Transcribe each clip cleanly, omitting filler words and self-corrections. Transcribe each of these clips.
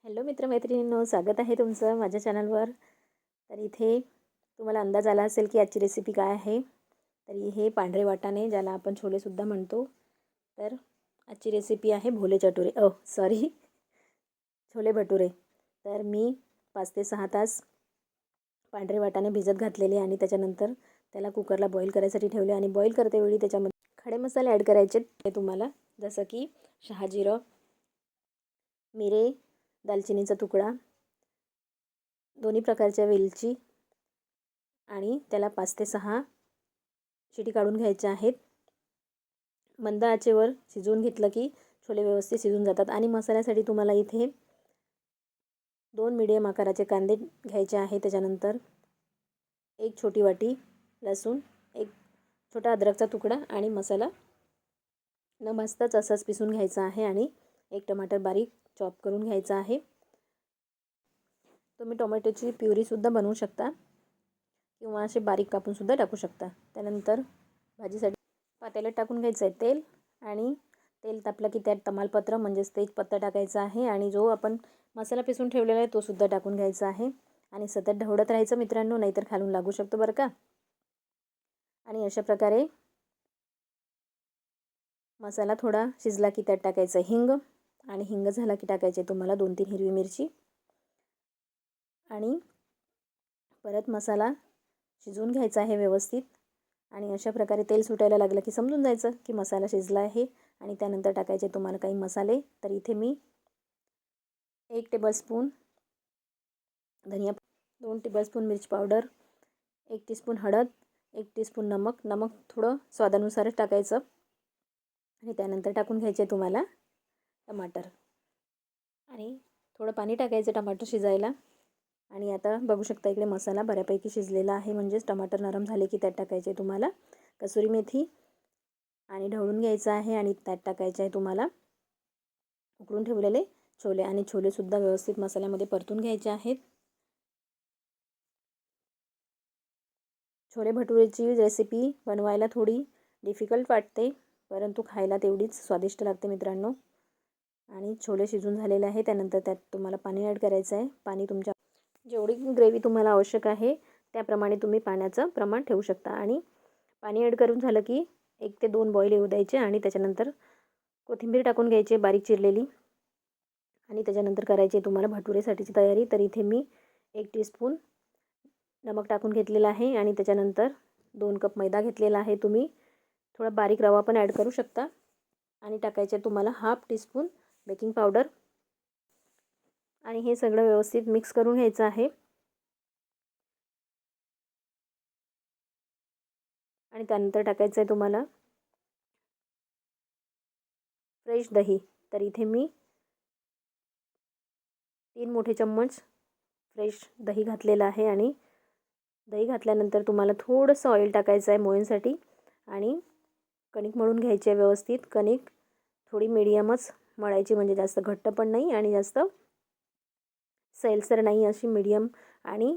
Hello मित्रमैत्रिणींनो, स्वागत आहे तुमचं माझ्या चॅनलवर. तर इथे तुम्हाला अंदाज आला असेल की आजची रेसिपी काय आहे. तर हे पांढरे वाटाणे, ज्याला आपण छोलेसुद्धा म्हणतो. तर आजची रेसिपी आहे छोले भटुरे. तर मी 5 ते 6 तास पांढरे वाटाणे भिजत घातलेले आणि त्याच्यानंतर त्याला कुकरला बॉईल करायसाठी ठेवले. आणि बॉईल करतेवेळी त्याच्यामध्ये खडे मसाले ॲड करायचे ते तुम्हाला, जसं की शहाजिरं, मिरे, दालचिनीचा तुकडा, दोन्ही प्रकारच्या वेलची, आणि त्याला 5 ते 6 शिटी काढून घ्यायच्या आहेत. मंद आचेवर शिजवून घेतलं की छोले व्यवस्थित शिजून जातात. आणि मसाल्यासाठी तुम्हाला इथे 2 मीडियम आकाराचे कांदे घ्यायचे आहे. त्याच्यानंतर 1 छोटी वाटी लसूण, 1 छोटा अद्रकचा तुकडा, आणि मसाला न भाजताच असाच पिसून घ्यायचा आहे. आणि 1 टमाटर बारीक चॉप करून घ्यायचा आहे. तुम्ही टोमॅटोची प्युरीसुद्धा बनवू शकता किंवा असे बारीक कापूनसुद्धा टाकू शकता. त्यानंतर भाजीसाठी पातेल्यात टाकून घ्यायचं आहे तेल, आणि तेल तापलं की त्यात तमालपत्र म्हणजेच तेजपत्ता टाकायचा आहे. आणि जो आपण मसाला पिसून ठेवलेला आहे तो सुद्धा टाकून घ्यायचा आहे. आणि सतत ढवळत राहायचं मित्रांनो, नाहीतर खालून लागू शकतो बरं का. आणि अशा प्रकारे मसाला थोडा शिजला की त्यात टाकायचं हिंग, आणि हिंग झाला की टाकायचे तुम्हाला 2-3 हिरवी मिरची. आणि परत मसाला शिजवून घ्यायचा आहे व्यवस्थित. आणि अशा प्रकारे तेल सुटायला लागलं की समजून जायचं की मसाला शिजला आहे. आणि त्यानंतर टाकायचे तुम्हाला काही मसाले. तर इथे मी 1 टेबलस्पून धनिया, 2 टेबलस्पून मिरची पावडर, 1 टीस्पून हळद, 1 टीस्पून नमक थोडं स्वादानुसारच टाकायचं. आणि त्यानंतर टाकून घ्यायचे तुम्हाला टमाटर, आणि थोडं पाणी टाकायचं टमाटर शिजायला. आणि आता बघू शकता इकडे मसाला बऱ्यापैकी शिजलेला आहे, म्हणजेच टमाटर नरम झाले की त्यात टाकायचे तुम्हाला कसुरी मेथी, आणि ढवळून घ्यायचं आहे. आणि त्यात टाकायचे आहे तुम्हाला उकळून ठेवलेले छोले, आणि छोलेसुद्धा व्यवस्थित मसाल्यामध्ये परतून घ्यायचे आहेत. छोले भटुरेची रेसिपी बनवायला थोडी डिफिकल्ट वाटते, परंतु खायला तेवढीच स्वादिष्ट लागते मित्रांनो. आणि छोले शिजून झालेले आहे. त्यानंतर त्यात तुम्हाला पाणी ॲड करायचं आहे. पाणी तुमच्या जेवढी ग्रेव्ही तुम्हाला आवश्यक आहे त्याप्रमाणे तुम्ही पाण्याचं प्रमाण ठेवू शकता. आणि पाणी ॲड करून झालं की 1 ते 2 बॉईल येऊ द्यायचे. आणि त्याच्यानंतर कोथिंबीर टाकून घ्यायची बारीक चिरलेली. आणि त्याच्यानंतर करायची तुम्हाला भटुरेसाठीची तयारी. तर इथे मी 1 टीस्पून नमक टाकून घेतलेलं आहे. आणि त्याच्यानंतर 2 कप मैदा घेतलेला आहे. तुम्ही थोडा बारीक रवा पण ॲड करू शकता. आणि टाकायचे तुम्हाला 1/2 टीस्पून बेकिंग पावडर. आणि हे सगळं व्यवस्थित मिक्स करून घ्यायचं आहे. आणि त्यानंतर टाकायचं आहे तुम्हाला फ्रेश दही. तर इथे मी 3 मोठे चम्मच फ्रेश दही घातलेलं आहे. आणि दही घातल्यानंतर तुम्हाला थोडंसं ऑइल टाकायचं आहे मोहनसाठी. आणि कणिक मळून घ्यायची आहे व्यवस्थित. कणिक थोडी मीडियमच मळायची, म्हणजे जास्त घट्ट पण नाही आणि जास्त सैलसर नाही, अशी मीडियम. आणि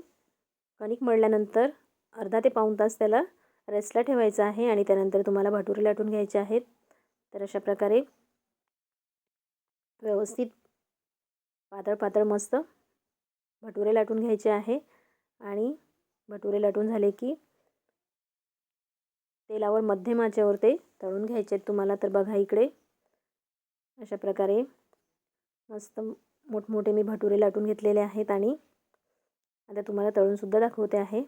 कणिक मळल्यानंतर अर्धा ते पाऊण तास त्याला रेस्टला ठेवायचं आहे. आणि त्यानंतर तुम्हाला भटुरे लाटून घ्यायचे आहेत. तर अशा प्रकारे व्यवस्थित पातळ पातळ मस्त भटुरे लाटून घ्यायचे आहे. आणि भटुरे लाटून झाले की तेलावर मध्यम आचेवर ते तळून घ्यायचे आहेत तुम्हाला. तर बघा इकडे अशा प्रकारे मस्त मोठमोठे मी भटुरे लाटून घेतलेले आहेत. आणि आता तुम्हाला तळूनसुद्धा दाखवते आहे.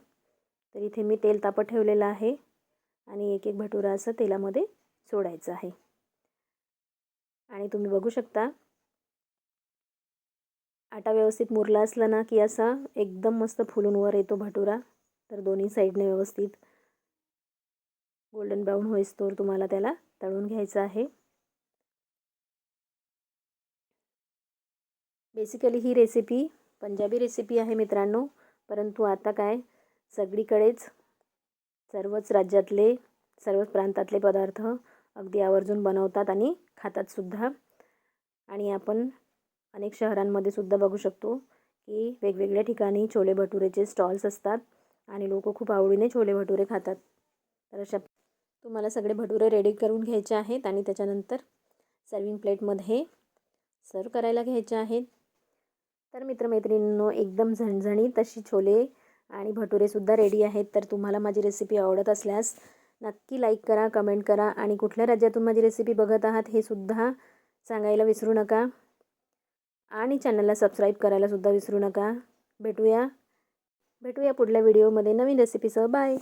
तर इथे मी तेल तापत ठेवलेलं आहे, आणि एक एक भटुरा असं तेलामध्ये सोडायचं आहे. आणि तुम्ही बघू शकता आटा व्यवस्थित मुरला असला ना की असा एकदम मस्त फुलून वर येतो भटुरा. तर दोन्ही साईडने व्यवस्थित गोल्डन ब्राऊन होईस्तोवर तुम्हाला त्याला तळून घ्यायचं आहे. बेसिकली ही रेसिपी पंजाबी रेसिपी आहे मित्रांनो, परंतु आता काय सगळीकडेच सर्वच राज्यातले सर्वच प्रांतातले पदार्थ अगदी आवर्जून बनवतात आणि खातातसुद्धा. आणि आपण अनेक शहरांमध्ये सुद्धा बघू शकतो की वेगवेगळ्या ठिकाणी छोले भटुरेचे स्टॉल्स असतात, आणि लोक खूप आवडीने छोले भटुरे खातात. तर अशा तुम्हाला सगळे भटुरे रेडी करून घ्यायचे आहेत. आणि त्याच्यानंतर सर्विंग प्लेटमध्ये सर्व करायला घ्यायचे आहेत. तर मित्रमैत्रिणींनो, एकदम झणझणीत अशी छोले आणि भटुरेसुद्धा रेडी आहेत. तर तुम्हाला माझी रेसिपी आवडत असल्यास नक्की लाईक करा, कमेंट करा आणि कुठल्या राज्यातून माझी रेसिपी बघत आहात हे सुद्धा सांगायला विसरू नका आणि चॅनलला सबस्क्राईब करायलासुद्धा विसरू नका. भेटूया पुढल्या व्हिडिओमध्ये नवीन रेसिपीसह. बाय.